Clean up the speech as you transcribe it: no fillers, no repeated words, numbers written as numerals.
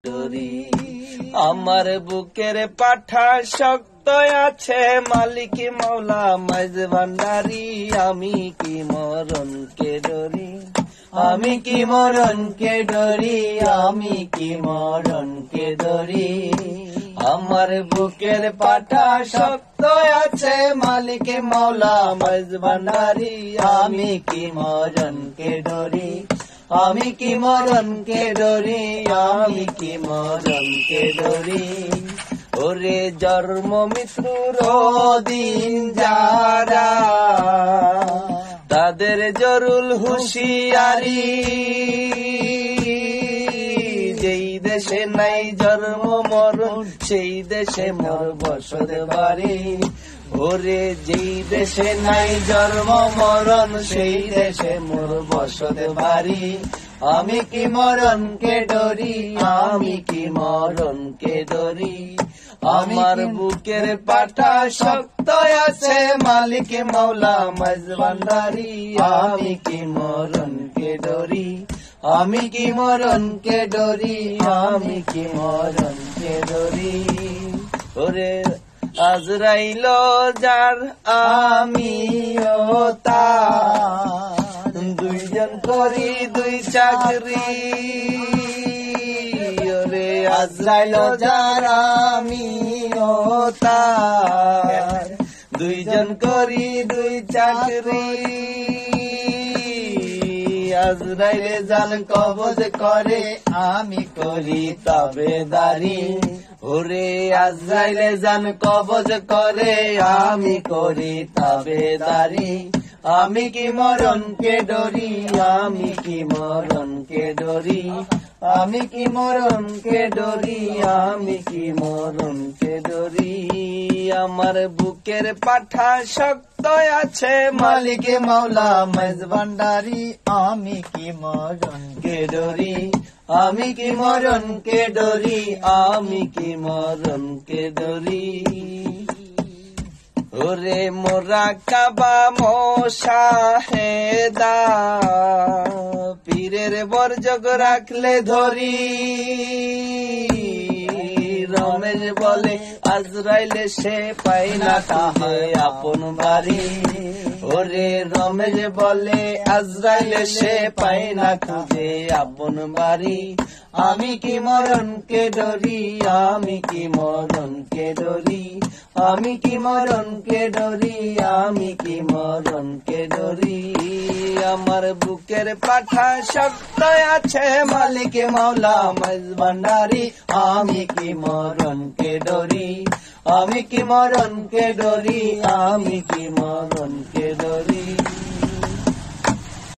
ডরি আমার বুকের পাঠা শক্ত আছে মালিক মৌলা মাইজ ভান্ডারি আমি কি মরণকে ডরি আমি কি মরণকে ডরি আমি কি মরণকে ডরি আমার বুকের পাঠা শক্ত আছে মালিক মৌলা মাইজ ভান্ডারি আমি কি মরণকে ডরি আমি কি মরণকে ডরি আমি কি মরণকে ডরি ওরে জন্ম মৃত্যুর দিন যারা তাদের জরুল হুঁশিয়ারি যেই দেশে নাই জন্ম মরণ সেই দেশে মোর বসত বাড়ি ওরে যেই দেশে নাই জন্ম মরণ সেই দেশে মোর বসত বাড়ি আমি কি মরণকে ডরি আমি কি মরণকে ডরি আমার বুকের পাঠা শক্ত আছে মালিক মৌলা মাইজ ভান্ডারি আমি কি মরণকে ডরি আমি কি মরণকে ডরি আমি কি মরণকে ডরি ওরে আজরাইল যার আমিও তার দুইজন করি দুই চাকরি ওরে আজরাইল যার আমিও তার দুইজন করি দুই চাকরি আজরাইলে জান কবজ করে আমি করি তাবেদারি ওরে আজরাইলে জান কবজ করে আমি করি তাবেদারি আমি কি মরণকে ডরি আমি কি মরণকে ডরি আমি কি মরণকে ডরি আমি কি মরণকে ডরি আমার বুকের পাঠা শক্ত আছে মালিক মৌলা মাইজ ভান্ডারি আমি কি মরণকে ডরি আমি কি মরণকে ডরি আমি কি মরণকে ডরি ওরে মোরা কাবা মোশাহেদা পীরের বরজগ রাখলে ধরি রমেশ বলে আজরাইলে সে পাই না কাহে আপন বাড়ি ওরে রমেশ বলে আজরাইলে সে পাই না খুঁজে আপন বাড়ি আমি কি মরণকে ডরি আমি কি মরণকে ডরি আমি কি মরণকে ডরি আমি কি মরণকে ডরি আমার বুকের পাঠা শক্ত আছে মালিক মৌলা মাইজ ভান্ডারি আমি কি মরণকে ডরি আমি কি মরণকে ডরি আমি কি মরণকে ডরি